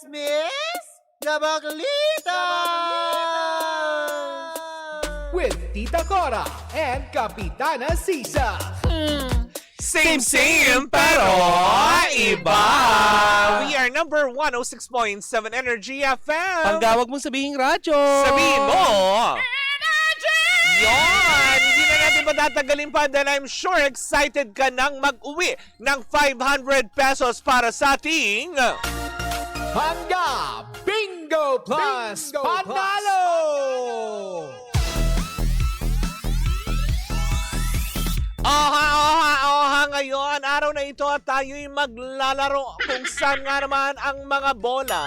Miss Gabaglita! With Tita Cora and Kapitana Sisa. Same, pero iba. We are number 106.7 Energy FM. Panggawag mong sabihin radyo. Sabihin mo. Yon! Hindi na natin patatagalin pa dahil I'm sure excited ka nang mag-uwi ng 500 pesos para sa ating... Hangga Bingo Plus Panalo! Oha, ngayon, araw na ito at tayo'y maglalaro kung saan nga naman ang mga bola.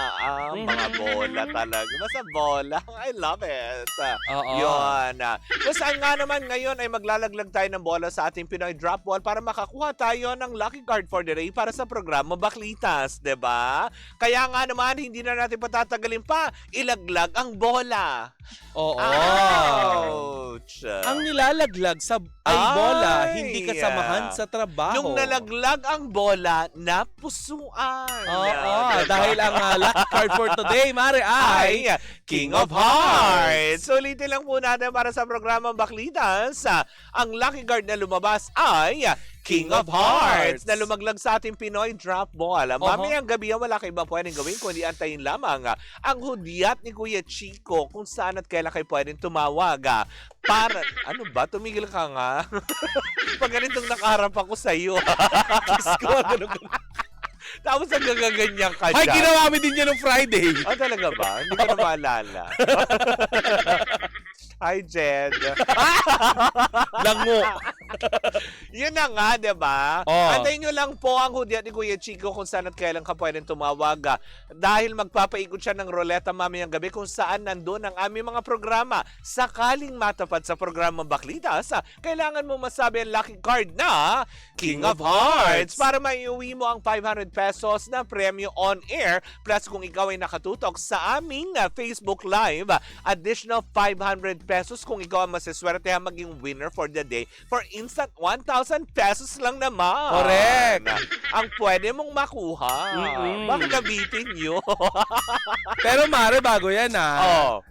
Mga bola talaga. Basta bola. I love it. Oo. Yun. Kung saan nga naman ngayon ay maglalaglag tayo ng bola sa ating Pinoy Drop Ball para makakuha tayo ng lucky card for the day para sa programa Baklitas, 'di ba? Kaya nga naman, hindi na natin patatagalin pa. Ilaglag ang bola. Oo. Ouch! Ang nilalaglag sa bola, hindi kasamahan sa trabaho. Nung nalaglag ang bola, napusuan. Oo, dahil ang lucky card for today, Mare, ay King of Hearts. So, ulitin lang po natin para sa programang Baklitas. Ang lucky card na lumabas ay King of Hearts na lumaglag sa ating Pinoy Drop Ball. Mamayang gabi wala kayo ba pwedeng gawin kundi antayin lamang ang hudyat ni Kuya Chico kung saan at kailan kayo pwedeng tumawag. Para, ano ba? Tumigil ka nga. Pag ganitong nakaharap ako sa iyo. Tapos ang gagaganyan ka dyan. Ay, ginawa din yan ng Friday. Talaga ba? Hindi ko na maalala. Hi, Jed. Lango. Yun na nga, diba? Oh. Antayin nyo lang po ang hudyat ni Kuya Chico kung saan at kailan ka pwedeng tumawag. Dahil magpapaikot siya ng ruleta mamayang gabi kung saan nandun ang aming mga programa. Sakaling matapad sa programang Baklitas, kailangan mo masabi ang lucky card na King of Hearts para maiuwi mo ang 500 pesos na premyo on air. Plus kung ikaw ay nakatutok sa aming Facebook Live, additional 500 pesos kung ikaw ang masiswerte maging winner for the day for instant 1,000 pesos lang naman. Correct. Ang pwede mong makuha. Baka gabitin nyo. Pero Mare, bago yan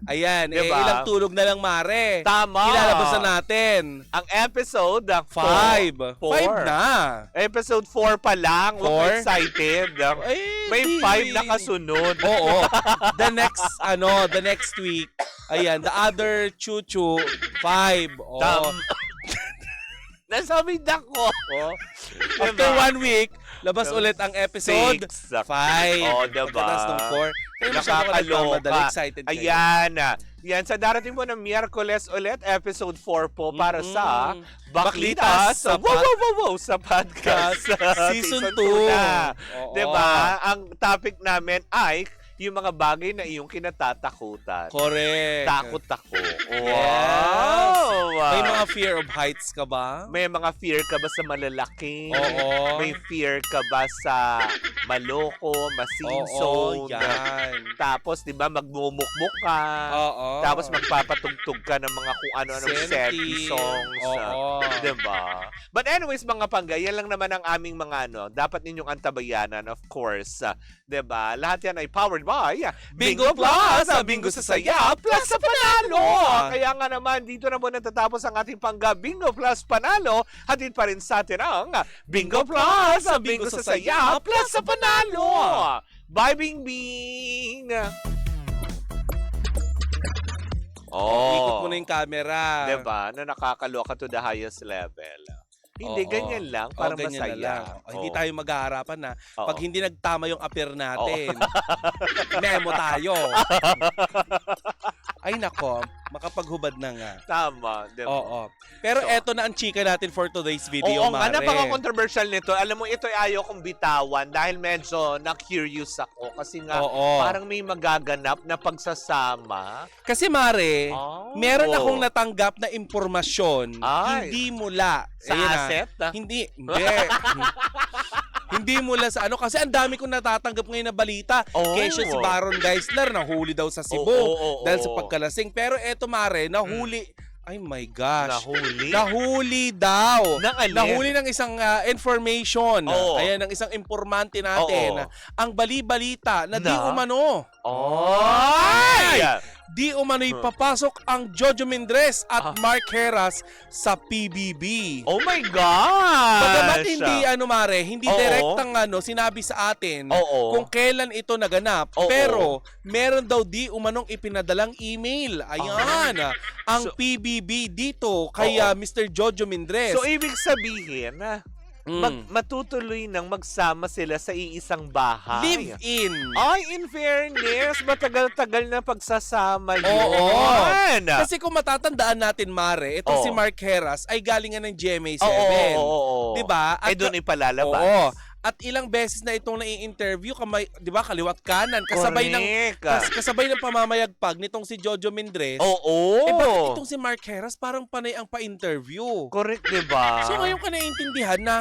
Ayan, diba? ilang tulog na lang Mare. Tama. Ilalabas na natin. Ang episode 5 na. Episode 4 pa lang. Huwag ka excited. May 5 na kasunod. Oo. The next week. Ayan, the other chuchu 5. Nasabi na ko. After 1 week, labas ulit ang episode 5. Diba? Pagkatas ng 4. Kaya Nakakaloka. excited kayo. Ayan. Yan, sa darating po ng Miyerkules ulit, episode 4 po para sa Baklitas sa sa podcast. Season 2 na. Oo. Diba? Ang topic namin ay yung mga bagay na iyong kinatatakutan. Correct. Takot ako. Wow! May mga fear of heights ka ba? May mga fear ka ba sa malalaki? Oo. May fear ka ba sa maloko, Oo, masinsong? yan. Tapos, di ba, magmumukmuk ka. Oo. Tapos, magpapatugtog ka ng mga kung ano-anong senti songs. Oo. Di ba? But anyways, mga panggay, yan lang naman ang aming mga dapat ninyong antabayanan, of course. Di ba? Lahat yan ay powered by Bingo Plus! Bingo sa saya, plus sa panalo! Kaya nga naman, dito na po natatapos ang ating pangga Bingo Plus Panalo. Hatid pa rin sa atin ang Bingo Plus! Bingo sa saya, plus sa panalo! Bye, Bing Bing! Ikot mo na yung camera. Diba? Na nakakaloka to the highest level. Hindi, ganyan lang. Para ganyan masaya. na lang. Hindi tayo mag-aarapan na. Pag hindi nagtama yung appear natin, memo tayo. Ay nako, makapaghubad na nga. Tama. Diba? Oo. Pero eto na ang chika natin for today's video, Oo nga, Mare. napaka-controversial nito. Alam mo, ito ay ayaw kong bitawan dahil medyo na-curious ako. Kasi nga, parang may magaganap na pagsasama. Kasi Mare, meron akong Oo. natanggap na impormasyon, Ay. hindi mula Sa asset? Hindi. Hindi mula sa kasi ang dami kong natatanggap ngayon na balita. Kesyo si Baron Geisler nahuli daw sa Cebu dahil sa pagkalasing. Pero eto Mare, nahuli Ay my gosh. Nahuli? Nahuli daw. Ng alin? Nahuli ng isang information. Oo. Ayan, ng isang informante natin. Oo. Ang bali-balita na di Na? umano. Ay! Di umano'y papasok ang Jojo Mendrez at Mark Heras sa PBB. Oh my gosh! Bagamat hindi Mare, hindi Oo. direktang sinabi sa atin Oo. kung kailan ito naganap. Oo. Pero meron daw di umanong ipinadalang email. Ayan, ang So- PBB dito kay Oo. Mr. Jojo Mendrez. So, ibig sabihin, matutuloy nang magsama sila sa iisang bahay. Live-in. Ay, in fairness, matagal-tagal na pagsasama yun. Oo. Kasi kung matatandaan natin, Mare, ito Oo. si Mark Heras ay galing nga ng GMA7. Oo. Diba? Eh, doon ipalalabas. Oo. At ilang beses na itong nai-interview, di ba, kaliwat kanan, kasabay ng pamamayagpag nitong si Jojo Mendrez. Oo. Eh, bakit itong si Mark Heras parang panay ang pa-interview? Correct, diba? So ngayon ka naiintindihan na,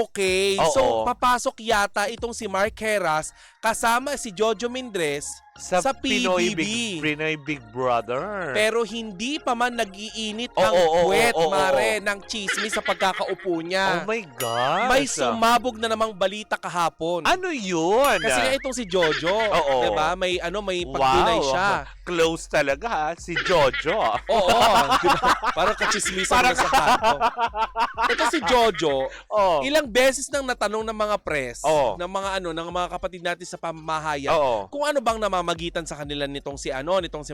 okay. Oo. So papasok yata itong si Mark Heras kasama si Jojo Mendrez sa Pinoy PBB. Pinoy Big Brother. Pero hindi pa man nag-iinit Oo, ang oo, puwet, oo, oo. Mare, ng chismis sa pagkakaupo Oh niya. my gosh. May sumabog na namang balita kahapon. Ano yun? Kasi nga itong si Jojo, Oo. 'di ba? May pagtunay siya. Close talaga ha, si Jojo. Oo, diba? Parang kachismisan na sa kanto. Ito si Jojo, Oh. ilang beses nang natanong ng mga press, Oo. ng mga kapatid natin sa pamamahayan, Oo. kung ano bang namamagitan sa kanila nitong si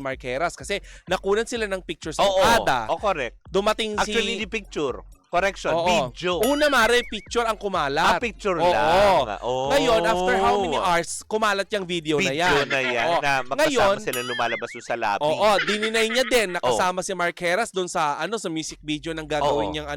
Mark Heras, kasi nakunan sila ng pictures ng Oo. Ada. Oh, correct. Dumating Actually, si hindi picture. Correction, Oo. video. Una, Mare, picture ang kumalat. Picture Oo. lang. Oh. Ngayon, after how many hours, kumalat yung video na yan. Video na yan. Oo. Na magkasama Ngayon, sila lumalabas doon sa lobby. oo, dininay niya din nakasama si Mark Heras doon sa sa music video ng gagawin niyang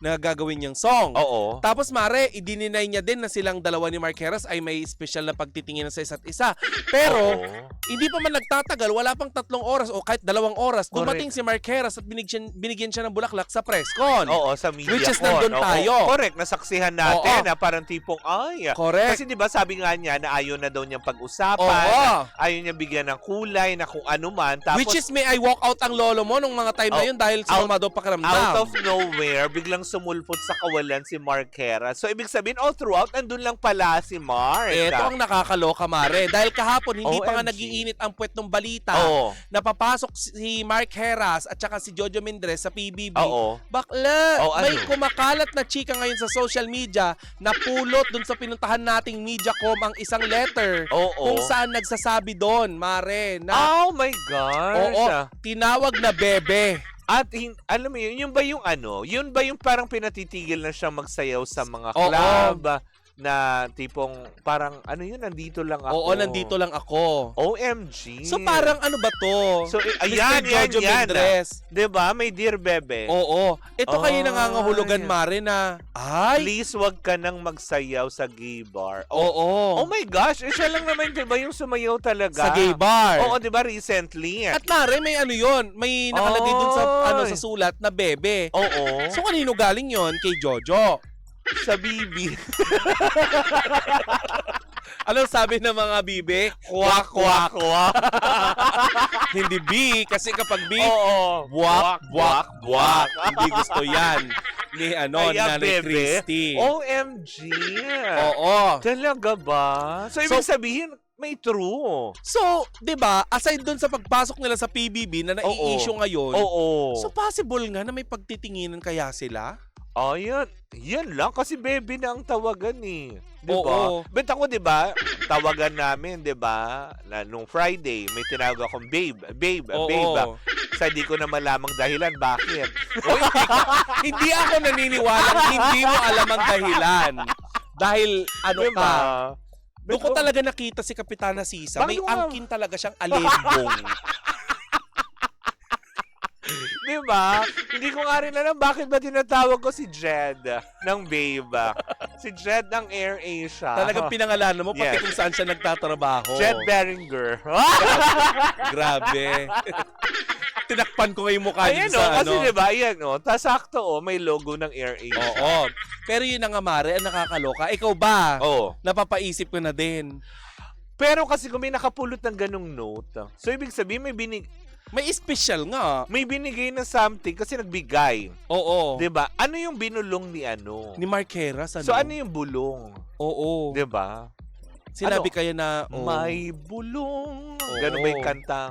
na gagawin niyang song. Oo. Tapos Mare, idininay niya din na silang dalawa ni Mark Heras ay may special na pagtitingin sa isa't isa. Pero Oo. hindi pa man nagtatagal, wala pang 3 oras o kahit 2 oras, Correct. dumating si Mark Heras at binigyan siya ng bulaklak sa press con. Oo, sa media Which is con. nandun Oo. tayo. Correct, nasaksihan natin Oo. na parang tipong, ay. Correct. Kasi di ba sabi nga niya na ayaw na daw niyang pag-usapan, Oo. ayaw niya bigyan ng kulay na kung ano man. Tapos, Which is may I walk out ang lolo mo nung mga time na yun dahil sumama daw pakiramdam. out of nowhere, biglang sumulpot sa kawalan si Mark Heras. So, ibig sabihin, all throughout, andun lang pala si Mark. Ito ang nakakaloka, Mare. Dahil kahapon, hindi pa nga OMG. nagiinit ang puwet ng balita. Oo. Napapasok si Mark Heras at saka si Jojo Mendrez sa PBB. Oo. Bakla, Oh, ano? may kumakalat na chika ngayon sa social media na pulot dun sa pinuntahan nating Mediacom ang isang letter Oo. kung saan nagsasabi doon, Mare, na Oh my gosh. oo, tinawag na bebe. At alam mo yun ba yung yun ba yung parang pinatitigil na siyang magsayaw sa mga Oo. club na tipong parang nandito lang ako. Oo, nandito lang ako. OMG. So parang ano ba to? So, Mr. Jojo Mendrez. 'Di ba? May Dear Bebe. Oo. Ito kayo Ay. nangangahulugan, Mare, na ay, Please wag ka nang magsayaw sa gay bar. oo. Oh my gosh, siya lang naman 'di ba yung sumayaw talaga? Sa gay bar. Oo, 'di ba recently? At Mare, may yun. May nakalagay dun sa Ay. sa sulat na bebe. Oo. So kanino galing yon? Kay Jojo. Sa bibi. Anong sabi ng mga bibe? Kwak, kwak, kwak. Hindi B. Kasi kapag B, Oo. buwak, buwak, buwak. Hindi gusto yan. Ni Kaya, Nanay bebe, Christy. OMG. Oo. Talaga ba? So, ibig So- sabihin, may true. So, 'di ba, aside dun sa pagpasok nila sa PBB na nai-issue ngayon, Oo. so possible nga na may pagtitinginan kaya sila? Oh, yan. Yan lang. Kasi baby na ang tawagan eh. Di Oo. ba? Bet ako, di ba, tawagan namin, di ba, na nung Friday, may tinawag akong babe. Oo. Sa di ko na malamang dahilan. Bakit? O, hindi ako naniniwalang hindi mo alam ang dahilan. Dahil ano Diba? ka, Bet doon ko ko- talaga nakita si Kapitana Sisa. May Bakit mo- angkin talaga siyang alembong. Di ba? Hindi ko nga rin alam bakit ba tinatawag ko si Jed ng Babe. Si Jed ng Air Asia. Talagang pinangalanan mo pati Yes. kung saan siya nagtatrabaho. Jed Beringer. Grabe. Tinakpan ko ngayon mukha Ayan niyo sa kasi di ba, ayan tasakto may logo ng Air Asia. Oo. Pero yun na nga, Mare, ang nakakaloka. Ikaw ba? Oo. Napapaisip ko na din. Pero kasi kung may nakapulot ng ganong note, so ibig sabihin May special nga. May binigay na something kasi nagbigay. Oo. 'Di ba? Ano yung binulong ni ano? Ni Mark Heras, ano? So ano yung bulong? Oo. 'Di ba? Sinabi Ano? kaya na, May bulong. Oo. Ganun ba yung kanta?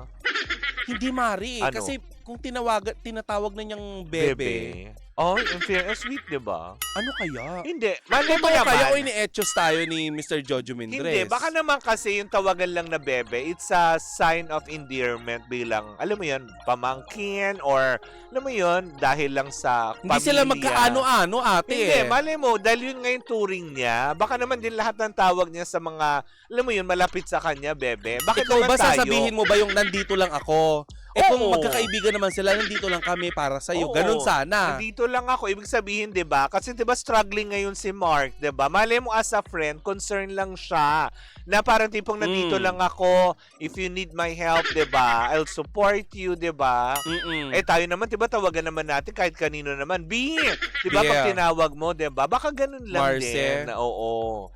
Hindi mari. Ano? Kasi kung tinatawag na niyang bebe, Oh, in fairness, sweet, 'di ba? ano kaya? Hindi. Malay mo Totoo naman. kaya o ini-etchos tayo ni Mr. Jojo Mendres? Hindi, baka naman kasi yung tawagan lang na bebe, it's a sign of endearment bilang, alam mo yun, pamangkin or, alam mo yun, dahil lang sa Hindi pamilya. sila magkaano-ano, ate. Hindi, eh. malay mo, dahil yun nga yung touring niya, baka naman din lahat ng tawag niya sa mga, alam mo yun, malapit sa kanya, bebe. Bakit Ikaw naman ba tayo? sasabihin mo ba yung nandito lang ako? Eh kung Oo. magkakaibigan naman sila, nandito lang kami para sa'yo. Oo. Ganun sana. Nandito lang ako. Ibig sabihin, 'di ba? Kasi 'di ba struggling ngayon si Mark, 'di ba? Malay mo as a friend, concern lang siya. Na parang tipong nandito lang ako. If you need my help, 'di ba? I'll support you, 'di ba? Mm-mm. Eh tayo naman, 'di ba? Tawagan naman natin kahit kanino naman. B, 'di ba? Pag Yeah. tinawag mo, 'di ba? Baka ganun lang Marce. din. Oo.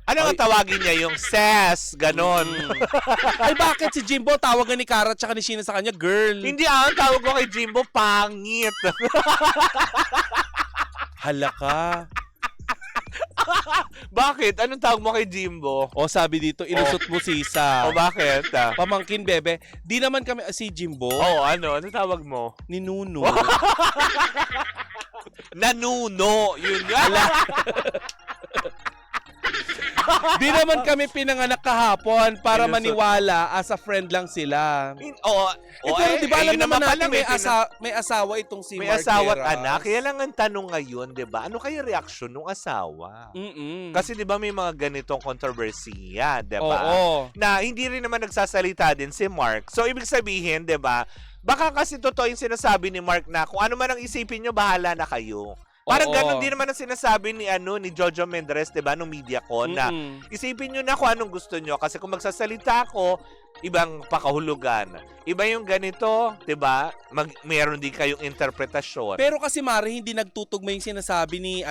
Ano ang tawagin niya? Yung ses, ganon. Ay bakit si Jimbo tawagan ni Kara at saka ni Sheena sa kanya, girl? Hindi ang tawag ko kay Jimbo, pangit. Halaka. Bakit? Anong tawag mo kay Jimbo? O sabi dito, ilusot mo sisa. O bakit? Pamangkin, bebe. Di naman kami, si Jimbo, Oh, ano? Ano tawag mo? ni Nuno. Nanuno. Yun nga. Di naman kami pinanganak kahapon para Ilusot. maniwala as a friend lang sila. Pero Pero di ba alam yun naman pala, natin may asawa itong si may Mark asawa at Heras. anak. Kaya lang ang tanong ngayon, di ba? Ano kaya reaksyon ng asawa? Mm-mm. Kasi di ba may mga ganitong kontrobersiya, di ba? Oo. Na hindi rin naman nagsasalita din si Mark. So, ibig sabihin, di ba? Baka kasi totoo yung sinasabi ni Mark na kung ano man ang isipin nyo, bahala na kayo. Parang Oo. ganon din naman ang sinasabi ni ni Jojo Mendres, 'di ba, nung MediaCon na Mm-mm. isipin nyo na kung anong gusto nyo kasi kung magsasalita ako, ibang pakahulugan. Iba yung ganito, 'di ba? Meron din kayong interpretasyon. Pero kasi Mari, hindi nagtutugma yung sinasabi ni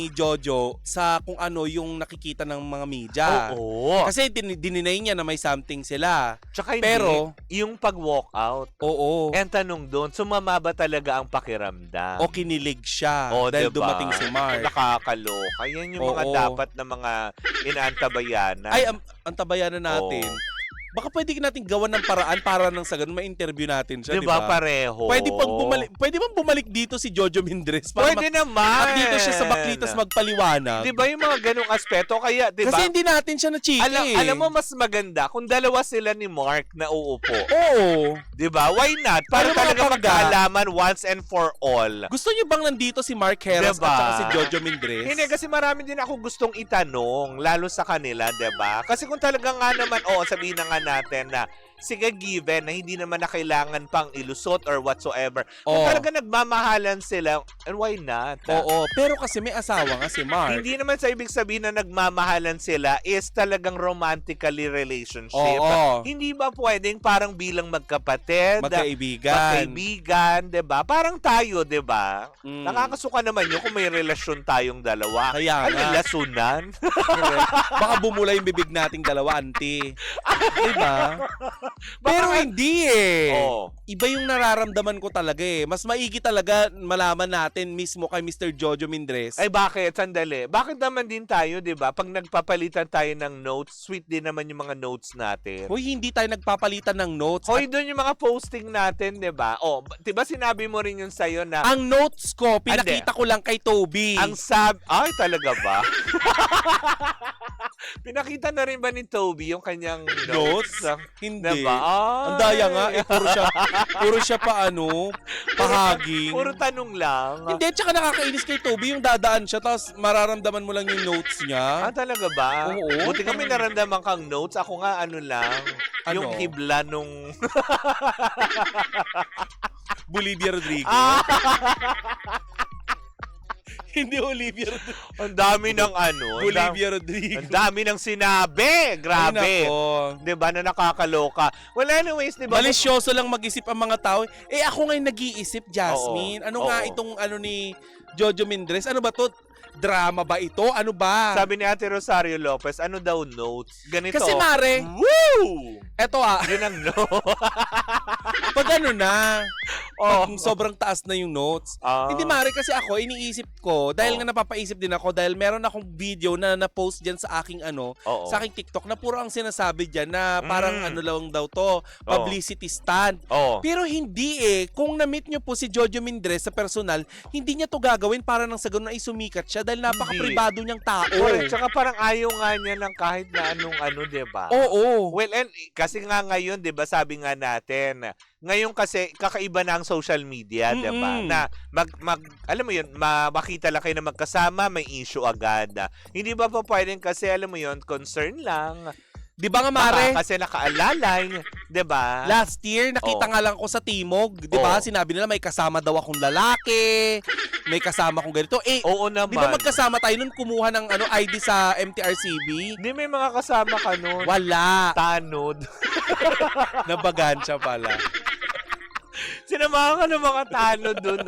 Jojo sa kung ano yung nakikita ng mga media. Oo. Kasi dininay niya na may something sila. Tsaka hindi, pero yung pag-walk out. Oo. Eh, ang tanong doon, sumama ba talaga ang pakiramdam? O kinilig siya O, dahil diba? dumating si Mark. Nakakaloka. Yan yung mga Oo. dapat na mga inaantabayanan. Ay, ang tabayanan natin. Oo. Baka pwede natin gawan ng paraan para nang sa ganun ma-interview natin siya, di Diba, ba? pareho? Pwede bang bumalik dito si Jojo Mendres para Pwede naman. at dito siya sa Baklitas magpaliwanag? Di ba yung mga ganong aspeto? Kaya, di ba? Kasi hindi natin siya na-chiki. Alam mo, mas maganda kung dalawa sila ni Mark na uupo. Oo. Di ba? Why not? Para Pero mga talaga karga. magkaalaman once and for all. Gusto niyo bang nandito si Mark Heras Diba? at saka si Jojo Mendres? Hindi, kasi marami din ako gustong itanong, lalo sa kanila, di ba? Kasi kung talaga nga naman, sabihin na nga natin na, sige, given na hindi naman na kailangan pang ilusot or whatsoever. Kung Oo. talaga nagmamahalan sila, and why not? Oo, pero kasi may asawa nga si Mark. Hindi naman sa ibig sabihin na nagmamahalan sila is talagang romantically relationship. Oo. Hindi ba pwedeng parang bilang magkapatid, magkaibigan, 'di ba? Parang tayo, 'di ba? Mm. Nakakasuka naman yun kung may relasyon tayong dalawa. Kaya Ano, nga. lasunan? Baka bumula yung bibig nating dalawa, auntie. Diba? Pero Baka- hindi eh. Oo. Iba yung nararamdaman ko talaga eh. Mas maigi talaga malaman natin mismo kay Mr. Jojo Mendres. Ay bakit? Sandali. Bakit naman din tayo, 'di ba? Pag nagpapalitan tayo ng notes, sweet din naman yung mga notes natin. Hoy, hindi tayo nagpapalitan ng notes. Hoy, doon yung mga posting natin, 'di ba? 'Di ba sinabi mo rin yun sa'yo na Ang notes ko, pinakita ko lang kay Toby. ay, talaga ba? Pinakita na rin ba ni Toby yung kanyang notes? Hindi. Diba? Ang daya nga, puro siya pahaging. Puro tanong lang. Hindi, tsaka nakakainis kay Toby yung dadaan siya tapos mararamdaman mo lang yung notes niya. Talaga ba? Oo. Buti kami naramdaman kang notes. Ako nga, ano lang, yung Ano? hibla nung... Bolivia Rodrigo. Hindi Olivia Rodrigo. Ang dami ng ano. Bolivia Rodrigo. Ang dami ng sinabi. Grabe. Ay, nako. 'Di ba na nakakaloka? Well, anyways, 'di ba? Malisyoso lang mag-isip ang mga tao. Eh ako ngayon nag-iisip, Jasmine. Oo. Ano nga Oo. itong ni Jojo Mendres? Ano ba to? Drama ba ito? Ano ba? Sabi ni Ate Rosario Lopez, ano daw notes? Ganito. Kasi Mare, Woo! Eto Yun ang no. pag ano na, Oh. pag sobrang taas na yung notes. Ah. Hindi mare kasi ako, iniisip ko, dahil nga napapaisip din ako, dahil meron akong video na na-post dyan sa aking Oo. sa aking TikTok na puro ang sinasabi dyan na parang ano lang daw to, publicity stunt. Oo. Pero hindi kung na-meet nyo po si Jojo Mindres sa personal, hindi niya to gagawin para nang sa ganun ay sumikat siya dahil napaka-pribado niyang tao. Correct. Tsaka parang ayaw nga niya ng kahit na anong ano, diba? Oo. Well, and kasi nga ngayon, 'di ba, sabi nga natin, ngayon kasi kakaiba na ang social media, 'di ba? Na alam mo 'yun, makita lang kayo na magkasama, may issue agad. Hindi ba pa pwedeng kasi alam mo 'yun, concern lang. 'Di ba nga mare? Kasi nakaalalay, 'di ba? Last year, nakita nga lang ako sa Timog, 'di ba? Sinabi nila may kasama daw akong lalaki, may kasama akong ganito. Oo naman. 'di ba magkasama tayo nun kumuha ng ID sa MTRCB? Hindi may mga kasama ka nun. Wala. Tanod. Nabagansya pala. Sinamahan ka ng mga tanod dun.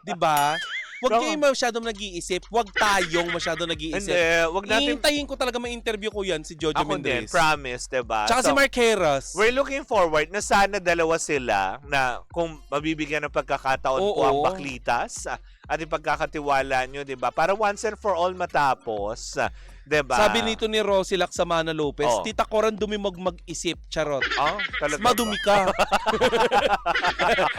'Di ba? Huwag Bro, kayong masyadong nag-iisip. Huwag tayong masyadong nag-iisip. Hindi, wag natin. Iintayin ko talaga may interview ko yan, si Jojo Ako din, Mindres. promise, 'di ba? Tsaka si Mark Heras. We're looking forward na sana dalawa sila na kung mabibigyan ng pagkakataon po ang baklitas at ipagkakatiwala nyo, 'di ba? Para once and for all matapos, 'di ba? Sabi nito ni Rosie Laksamana Lopez, Oh. Tita Coran dumimog mag-isip, charot. Oh, talaga. Madumi ka.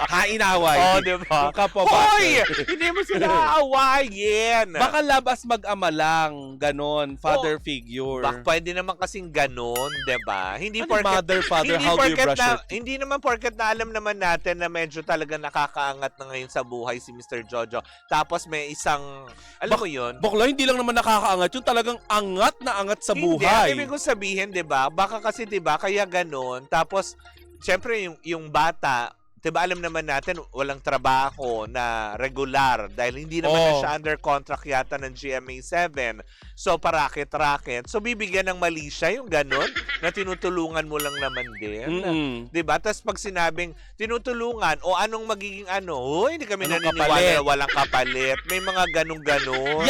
Hainaway. Oh, 'di ba? Yung kapwa bata. Hoy! Hindi mo sila aawayin. Baka labas mag-ama lang, ganon, father figure. Pwede naman kasing ganun, 'di ba? Hindi Ano mother, father, hindi how do you porket brush na, your teeth? hindi naman porket na alam naman natin na medyo talaga nakakaangat na ngayon sa buhay si Mr. Jojo. Tapos may isang, alam mo 'yun? Bakla, hindi lang naman nakakaangat, yung talagang angat na angat sa buhay. Hindi, ibig kong sabihin, 'di ba? Baka kasi 'di ba, kaya ganun. Tapos syempre yung bata, 'di ba, alam naman natin walang trabaho na regular dahil hindi naman na siya under contract yata ng GMA7. So parakit-raket. So bibigyan ng mali siya yung ganun na tinutulungan mo lang naman din. 'Di ba? Tapos pag sinabing tinutulungan o anong magiging hindi kami Anong naniniwala kapalit? na walang kapalit. May mga ganung-ganon.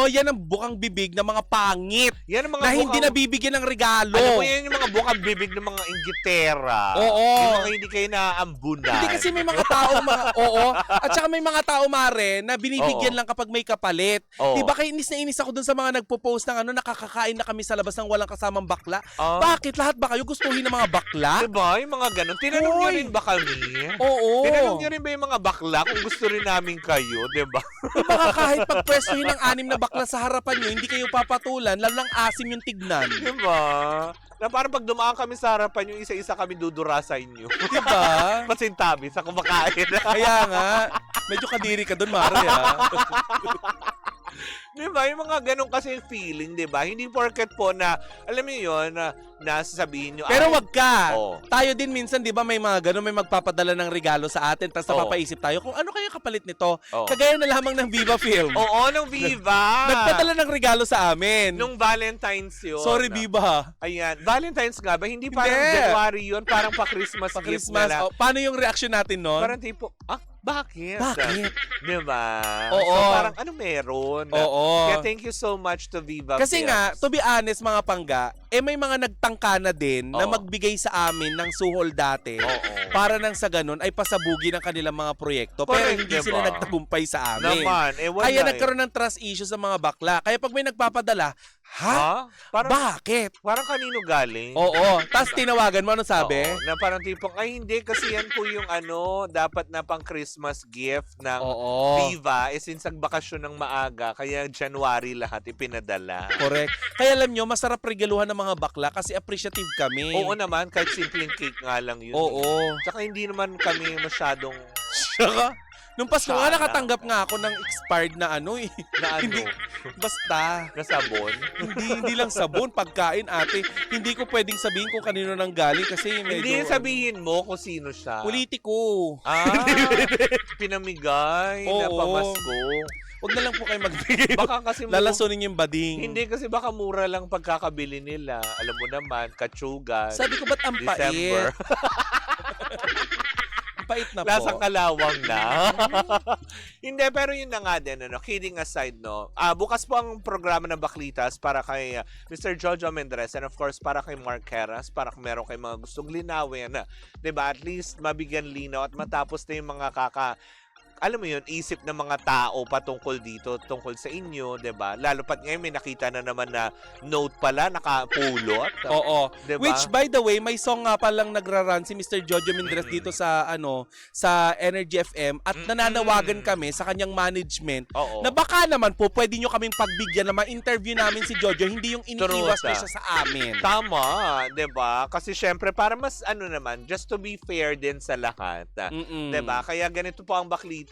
Yan ang bukang bibig ng mga pangit Yan ang mga na hindi bukang- nabibigyan ng regalo. Alam mo yan yung mga bukang bibig ng mga inggitera. Oo. Yung mga hindi kayo naaambunan. Hindi kasi may mga tao at saka may mga tao mare na binibigyan lang kapag may kapalit. Oo. Di ba kaya inis na inis ako dun sa mga nagpo-post ng nakakakain na kami sa labas ng walang kasamang bakla. Ah. Bakit lahat ba kayo gustuhin ng mga bakla? Diba? Yung mga ganun. Tinanong nyo Hoy. rin ba kami? Oo. Tinanong nyo rin ba yung mga bakla kung gusto rin namin kayo? Diba? Baka kahit pagpwestuhin ng 6 na bakla sa harapan nyo, hindi kayo papatulan, lalang asim yung tignan. Diba? Na parang pag dumaan kami sa harapan, yung isa-isa kami dudura sa inyo. Diba? Pasintabi sa kumakain. Kaya nga, medyo kadiri ka dun, Mare, Diba? Yung mga ganun kasi feeling, diba? Hindi porket po na, alam mo yun, na sasabihin nyo, Pero wag ka. Oo. Tayo din minsan, di ba, may mga ganun, may magpapadala ng regalo sa atin, tapos Oo. napapaisip tayo kung ano kaya kapalit nito. Oo. Kagaya na lamang ng Viva Film. Oo, nung Viva. Nagpadala ng regalo sa amin. Nung Valentine's yun. Sorry, Viva. Ayan. Valentine's nga ba? Hindi parang Hindi. January yun. Parang pa-Christmas Sa gift Christmas. nila. Paano yung reaction natin nun? Parang tipo, bakit? Bakit? Diba? Oo. So parang ano meron? Oo. Kaya thank you so much to Viva Kasi Films. nga, to be honest mga pangga, may mga nagtangka na din na Oo. magbigay sa amin ng suhol dati Oo. para nang sa ganun ay pasabugi ng kanilang mga proyekto. Pero Correct, hindi diba? sila nagtagumpay sa amin. Naman. Wala Kaya nagkaroon ng trust issue sa mga bakla. Kaya pag may nagpapadala, Parang, bakit? parang kanino galing? Oo. Tapos tinawagan mo, ano sabi? Oo, na parang tipong, ay hindi kasi yan po yung dapat na pang Christmas gift ng Oo. Viva. Since nagbakasyon ng maaga, kaya January lahat ipinadala. Correct. Kaya alam nyo, masarap regaluhan ng mga bakla kasi appreciative kami. Oo naman, kahit simpleng cake nga lang yun. Oo. Tsaka hindi naman kami masyadong Saka, nung Pasko nga Sana. nakatanggap nga ako ng expired na na Hindi. Basta. na sabon. hindi lang sabon, pagkain ate. Hindi ko pwedeng sabihin kung kanino nang galing kasi medyo... Hindi sabihin mo kung sino siya. Politiko. Pinamigay na Oo. pamasko. Huwag na lang po kayo magbigay. Baka kasi Lalasunin yung bading. Hindi kasi baka mura lang pagkakabili nila. Alam mo naman, katsugan. Sabi ko, ba't ang December. pait? Pait na po. Lasang kalawang na. Hindi, pero yun na nga din, kidding aside, no? Bukas po ang programa ng Baklitas para kay Mr. Jojo Mendres and of course para kay Mark Heras, para kung meron kay mga gustong linawin, diba? At least mabigyan linaw at matapos na yung mga alam mo yun, isip ng mga tao patungkol dito, tungkol sa inyo, 'di ba? Lalo pat ngayon may nakita na naman na note pala nakapulot. Oo. 'Di ba? Which by the way, may song nga palang nagra-run si Mr. Jojo Mendres dito sa sa Energy FM at nananawagan kami sa kanyang management Oo. na baka naman po pwede nyo kaming pagbigyan na ma-interview namin si Jojo, hindi yung iniiwas Truth, na siya sa amin. Tama, 'di ba? Kasi syempre para mas naman, just to be fair din sa lahat. 'Di ba? Kaya ganito po ang Baklitas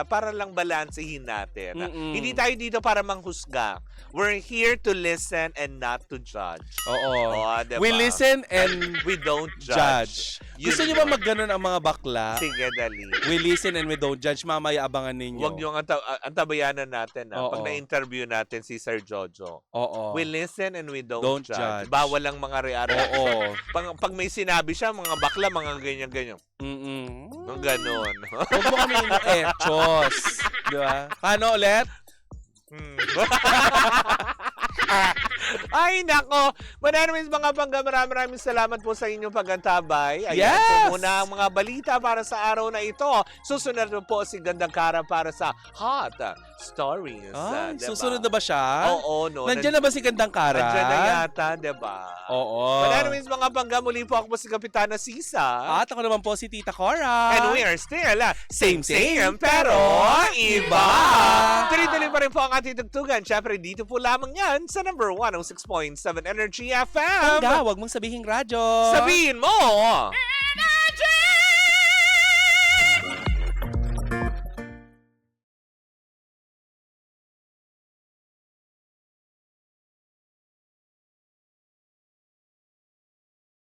para lang balansehin natin. Hindi tayo dito para manghusga. We're here to listen and not to judge. Oo. Diba? We listen and we don't judge. Yun Gusto nyo ba magganon ang mga bakla? Sige, dali. We listen and we don't judge. Mamaya abangan ninyo. Huwag nyo antabayanan natin Oo. pag na-interview natin si Sir Jojo. Oo. We listen and we don't judge. Bawal lang mga Oo. Pag may sinabi siya, mga bakla, mga ganyan-ganyan. Mga ganon. Huwag mo kami echos. Di ba? Paano ulit? Ay, nako. Mananamis mga pangga, maraming salamat po sa inyong pagantabay. Ayan Yes! po muna ang mga balita para sa araw na ito. Susunod po si Gandang Kara para sa Hot Stories. Ay, diba? susunod na ba siya? Oo, no. Nandiyan na ba si Gandang Kara? Nandiyan na yata, diba? Oo. Mananamis mga pangga, muli po ako po si Kapitana Sisa. At ako naman po si Tita Cora. And we are still Same, pero iba. Tuloy-tuloy pa rin po ang ating tugtugan. Siyempre, dito po lamang yan sa number 106.7 Energy FM. Tanda, wag mong sabihing radyo. Sabihin mo!